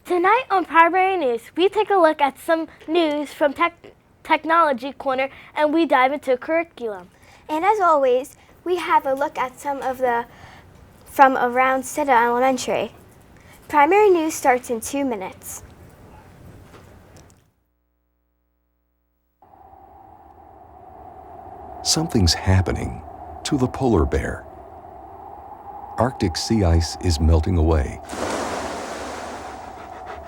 Tonight on Primary News, we take a look at some news from Technology Corner and we dive into curriculum. And as always, we have a look at some of the from around Citta Elementary. Primary News starts in 2 minutes. Something's happening to the polar bear. Arctic sea ice is melting away.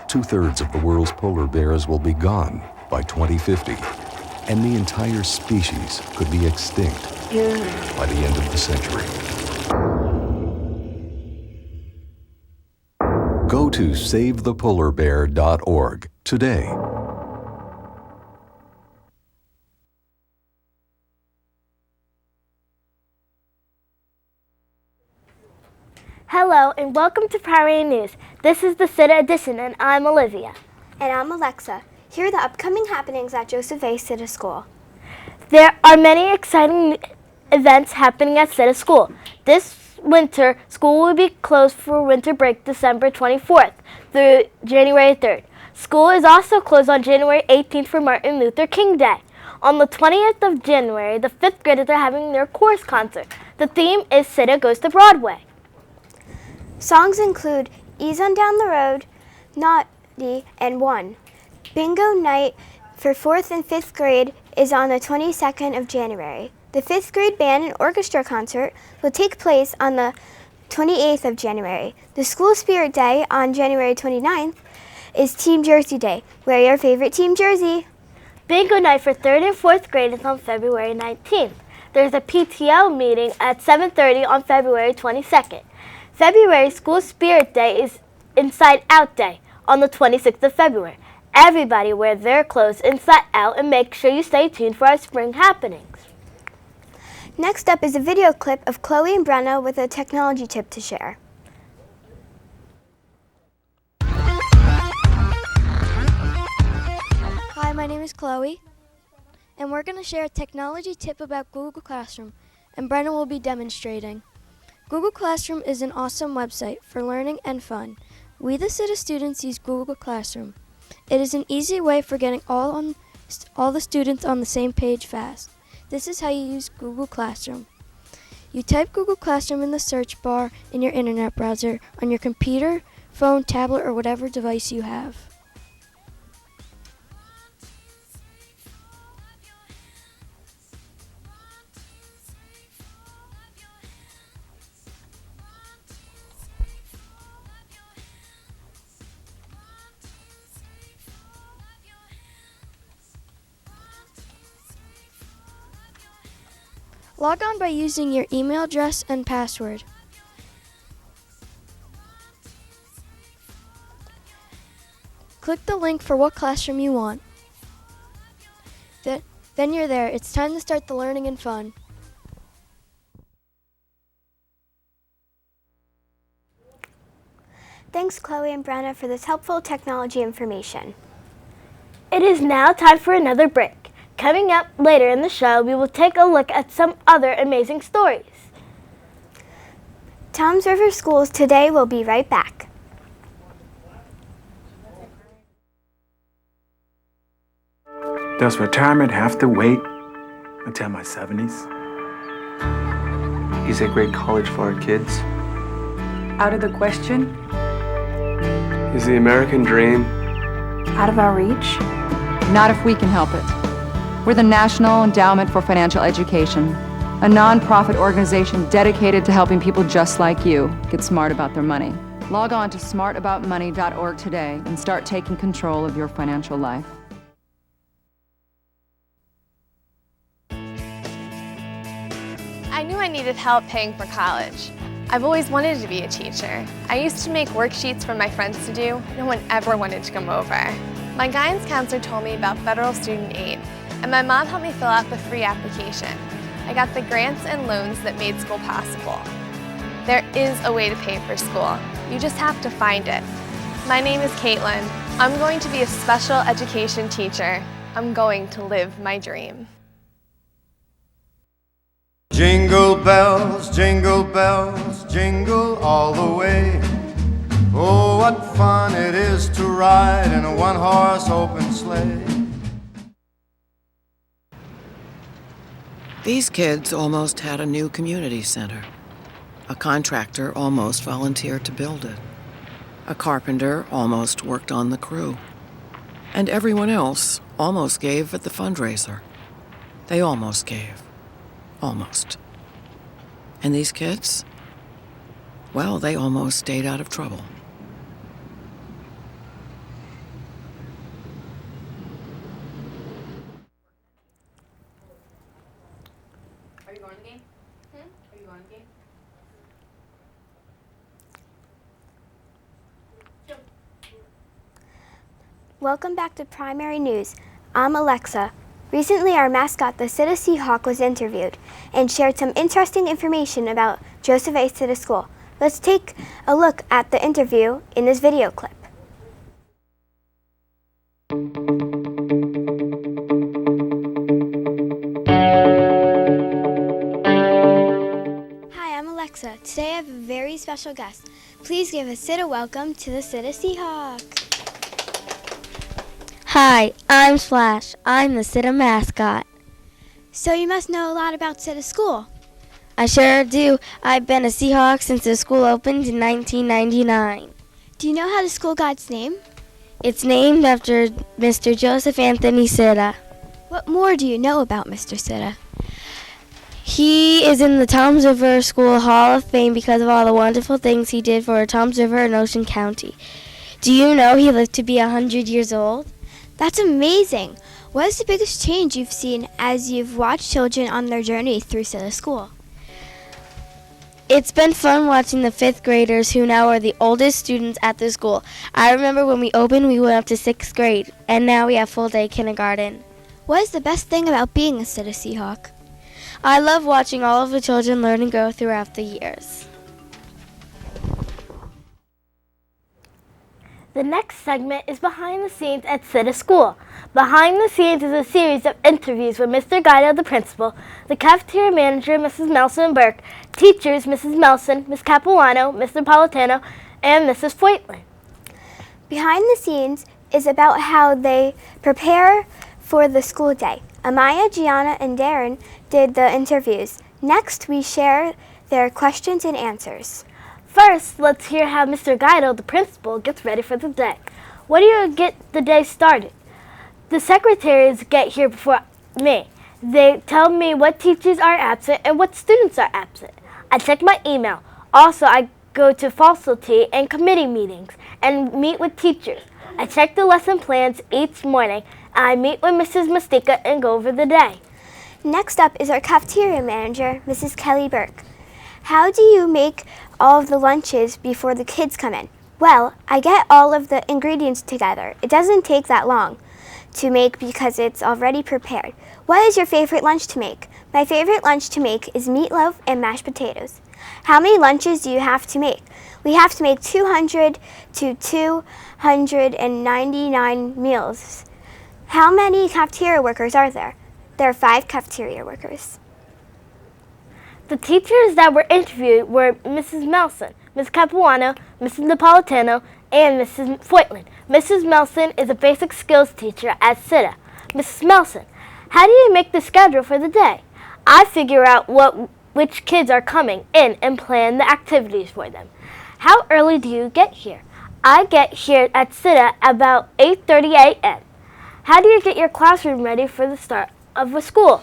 2/3 of the world's polar bears will be gone by 2050, and the entire species could be extinct by the end of the century. Go to savethepolarbear.org today. Hello and welcome to Primary News. This is the Citta edition and I'm Olivia. And I'm Alexa. Here are the upcoming happenings at Joseph A. Citta School. There are many exciting events happening at Citta School. This winter, school will be closed for winter break December 24th through January 3rd. School is also closed on January 18th for Martin Luther King Day. On the 20th of January, the 5th graders are having their chorus concert. The theme is Citta Goes to Broadway. Songs include Ease on Down the Road, Naughty, and One. Bingo night for 4th and 5th grade is on the 22nd of January. The 5th grade band and orchestra concert will take place on the 28th of January. The School Spirit Day on January 29th is Team Jersey Day. Wear your favorite team jersey. Bingo night for 3rd and 4th grade is on February 19th. There's a PTO meeting at 7:30 on February 22nd. February School Spirit Day is Inside Out Day on the 26th of February. Everybody wear their clothes inside out and make sure you stay tuned for our spring happenings. Next up is a video clip of Chloe and Brenna with a technology tip to share. Hi, my name is Chloe, and we're going to share a technology tip about Google Classroom, and Brenna will be demonstrating. Google Classroom is an awesome website for learning and fun. We, the Citta students, use Google Classroom. It is an easy way for getting all the students on the same page fast. This is how you use Google Classroom. You type Google Classroom in the search bar in your internet browser on your computer, phone, tablet, or whatever device you have. Log on by using your email address and password. Click the link for what classroom you want. Then you're there. It's time to start the learning and fun. Thanks, Chloe and Brenna, for this helpful technology information. It is now time for another break. Coming up later in the show, we will take a look at some other amazing stories. Toms River Schools Today will be right back. Does retirement have to wait until my 70s? Is a great college for our kids? Out of the question? Is the American dream Out of our reach? Not if we can help it. We're the National Endowment for Financial Education, a non-profit organization dedicated to helping people just like you get smart about their money. Log on to smartaboutmoney.org today and start taking control of your financial life. I knew I needed help paying for college. I've always wanted to be a teacher. I used to make worksheets for my friends to do. No one ever wanted to come over. My guidance counselor told me about federal student aid, and my mom helped me fill out the free application. I got the grants and loans that made school possible. There is a way to pay for school. You just have to find it. My name is Caitlin. I'm going to be a special education teacher. I'm going to live my dream. Jingle bells, jingle all the way. Oh, Oh, what fun it is to ride in a one-horse open sleigh. These kids almost had a new community center. A contractor almost volunteered to build it. A carpenter almost worked on the crew. And everyone else almost gave at the fundraiser. They almost gave. Almost. And these kids? Well, they almost stayed out of trouble. Are you going to the game? Are you going to the game? Welcome back to Primary News. I'm Alexa. Recently, our mascot, the Citta Seahawk, was interviewed and shared some interesting information about Joseph A. Citta School. Let's take a look at the interview in this video clip. Hi, I'm Alexa. Today I have a very special guest. Please give a Citta welcome to the Citta Seahawk. Hi, I'm Slash. I'm the Citta mascot. So you must know a lot about Citta School. I sure do. I've been a Seahawk since the school opened in 1999. Do you know how the school got its name? It's named after Mr. Joseph Anthony Citta. What more do you know about Mr. Citta? He is in the Toms River School Hall of Fame because of all the wonderful things he did for Toms River and Ocean County. Do you know he lived to be 100 years old? That's amazing. What is the biggest change you've seen as you've watched children on their journey through Citta School? It's been fun watching the 5th graders who now are the oldest students at the school. I remember when we opened, we went up to 6th grade, and now we have full-day kindergarten. What is the best thing about being a Citta Seahawk? I love watching all of the children learn and grow throughout the years. The next segment is Behind the Scenes at Citta School. Behind the Scenes is a series of interviews with Mr. Guido, the principal, the cafeteria manager, Mrs. Melson Burke, teachers, Mrs. Melson, Ms. Capuano, Mr. Napolitano, and Mrs. Foytlin. Behind the Scenes is about how they prepare for the school day. Amaya, Gianna, and Darren did the interviews. Next, we share their questions and answers. First, let's hear how Mr. Guido, the principal, gets ready for the day. What do you get the day started? The secretaries get here before me. They tell me what teachers are absent and what students are absent. I check my email. Also, I go to faculty and committee meetings and meet with teachers. I check the lesson plans each morning. I meet with Mrs. Mastika and go over the day. Next up is our cafeteria manager, Mrs. Kelly Burke. How do you make all of the lunches before the kids come in? Well, I get all of the ingredients together. It doesn't take that long to make because it's already prepared. What is your favorite lunch to make? My favorite lunch to make is meatloaf and mashed potatoes. How many lunches do you have to make? We have to make 200 to 299 meals. How many cafeteria workers are there? There are 5 cafeteria workers. The teachers that were interviewed were Mrs. Melson, Ms. Capuano, Mrs. Napolitano, and Mrs. Foytlin. Mrs. Melson is a basic skills teacher at Citta. Mrs. Melson, how do you make the schedule for the day? I figure out which kids are coming in and plan the activities for them. How early do you get here? I get here at Citta about 8:30 a.m. How do you get your classroom ready for the start of a school?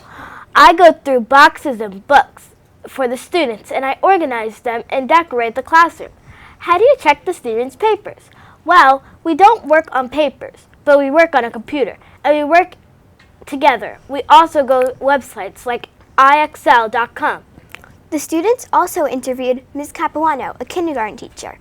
I go through boxes and books for the students, and I organize them and decorate the classroom. How do you check the students' papers? Well, we don't work on papers, but we work on a computer, and we work together. We also go to websites like IXL.com. The students also interviewed Ms. Capuano, a kindergarten teacher.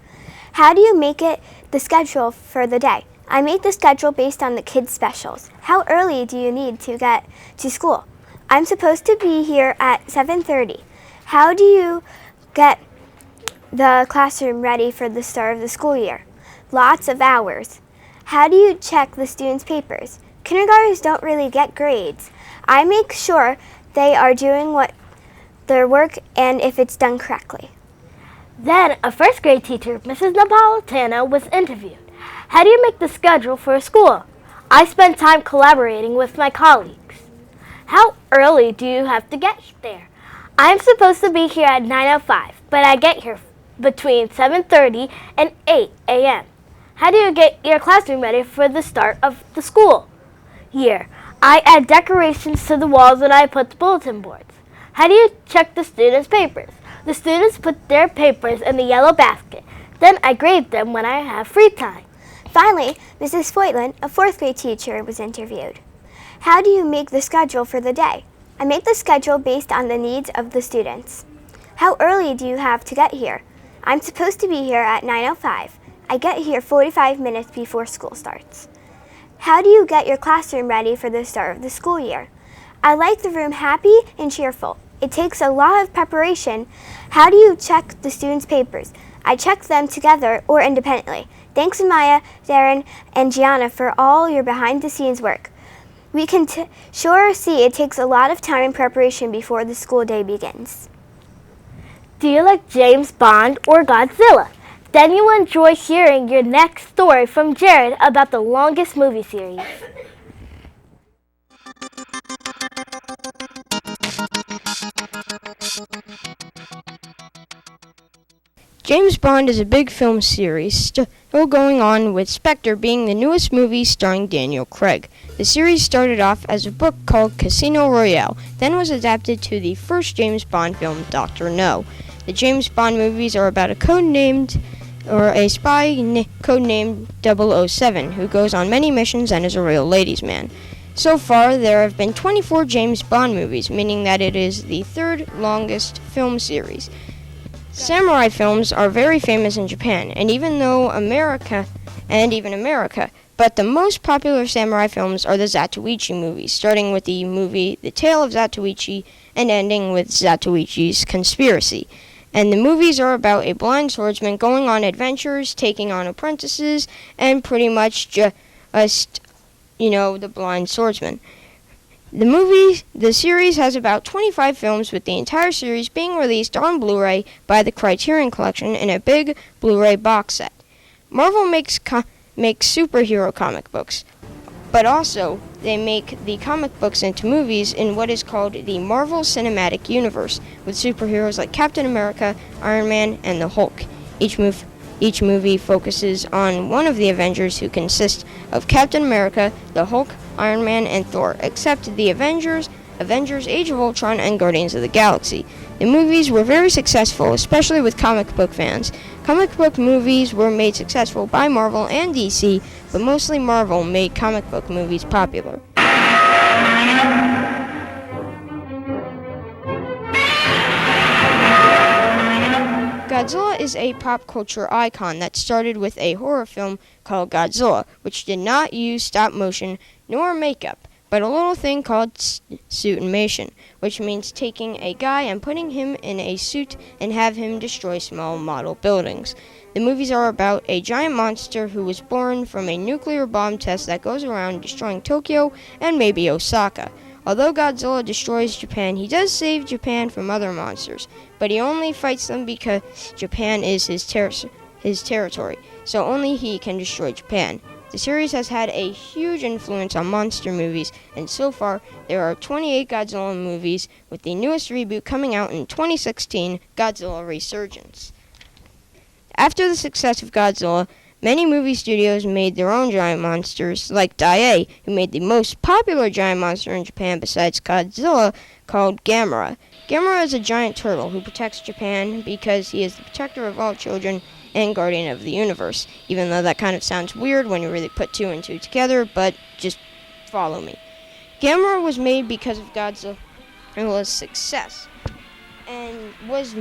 How do you make it the schedule for the day? I make the schedule based on the kids' specials. How early do you need to get to school? I'm supposed to be here at 7:30. How do you get the classroom ready for the start of the school year? Lots of hours. How do you check the students' papers? Kindergartners don't really get grades. I make sure they are doing their work and if it's done correctly. Then a first grade teacher, Mrs. Napolitano, was interviewed. How do you make the schedule for a school? I spend time collaborating with my colleagues. How early do you have to get there? I'm supposed to be here at 9:05, but I get here between 7:30 and 8 a.m. How do you get your classroom ready for the start of the school year? I add decorations to the walls and I put the bulletin boards. How do you check the students' papers? The students put their papers in the yellow basket. Then I grade them when I have free time. Finally, Mrs. Foytlin, a fourth grade teacher, was interviewed. How do you make the schedule for the day? I make the schedule based on the needs of the students. How early do you have to get here? I'm supposed to be here at 9:05. I get here 45 minutes before school starts. How do you get your classroom ready for the start of the school year? I like the room happy and cheerful. It takes a lot of preparation. How do you check the students' papers? I check them together or independently. Thanks Maya, Darren, and Gianna for all your behind-the-scenes work. We can sure see it takes a lot of time and preparation before the school day begins. Do you like James Bond or Godzilla? Then you will enjoy hearing your next story from Jared about the longest movie series. James Bond is a big film series still going on, with Spectre being the newest movie starring Daniel Craig. The series started off as a book called Casino Royale, then was adapted to the first James Bond film, Dr. No. The James Bond movies are about a spy codenamed 007 who goes on many missions and is a real ladies' man. So far, there have been 24 James Bond movies, meaning that it is the third longest film series. Samurai films are very famous in Japan, and even America, but the most popular samurai films are the Zatoichi movies, starting with the movie The Tale of Zatoichi and ending with Zatoichi's Conspiracy. And the movies are about a blind swordsman going on adventures, taking on apprentices, and pretty much just, the blind swordsman. The series has about 25 films, with the entire series being released on Blu-ray by the Criterion Collection in a big Blu-ray box set. Marvel makes superhero comic books, but also they make the comic books into movies in what is called the Marvel Cinematic Universe, with superheroes like Captain America, Iron Man, and the Hulk. Each movie focuses on one of the Avengers, who consist of Captain America, the Hulk, Iron Man, and Thor, except the Avengers, Age of Ultron, and Guardians of the Galaxy. The movies were very successful, especially with comic book fans. Comic book movies were made successful by Marvel and DC, but mostly Marvel made comic book movies popular. Godzilla is a pop culture icon that started with a horror film called Godzilla, which did not use stop motion nor makeup, but a little thing called suitimation, which means taking a guy and putting him in a suit and have him destroy small model buildings. The movies are about a giant monster who was born from a nuclear bomb test that goes around destroying Tokyo and maybe Osaka. Although Godzilla destroys Japan, he does save Japan from other monsters, but he only fights them because Japan is his territory, so only he can destroy Japan. The series has had a huge influence on monster movies, and so far there are 28 Godzilla movies, with the newest reboot coming out in 2016, Godzilla Resurgence. After the success of Godzilla, many movie studios made their own giant monsters, like Daiei, who made the most popular giant monster in Japan besides Godzilla, called Gamera. Gamera is a giant turtle who protects Japan because he is the protector of all children and guardian of the universe, even though that kind of sounds weird when you really put two and two together, but just follow me. Gamera was made because of Godzilla's success, and was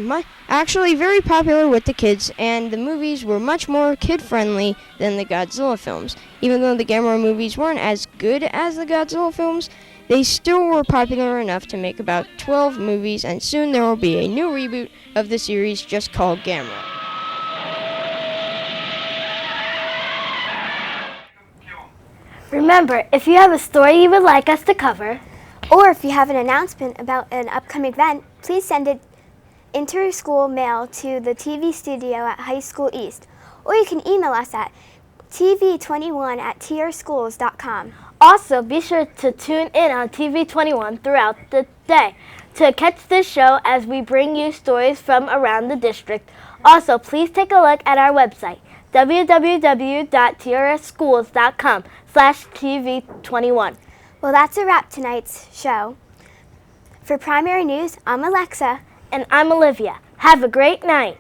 actually very popular with the kids, and the movies were much more kid-friendly than the Godzilla films. Even though the Gamera movies weren't as good as the Godzilla films, they still were popular enough to make about 12 movies, and soon there will be a new reboot of the series just called Gamera. Remember, if you have a story you would like us to cover, or if you have an announcement about an upcoming event, please send it inter-school mail to the TV studio at High School East, or you can email us at tv21@trschools.com. Also, be sure to tune in on TV21 throughout the day to catch this show as we bring you stories from around the district. Also, please take a look at our website, www.trschools.com/TV21. Well, that's a wrap tonight's show. For Primary News, I'm Alexa. And I'm Olivia. Have a great night.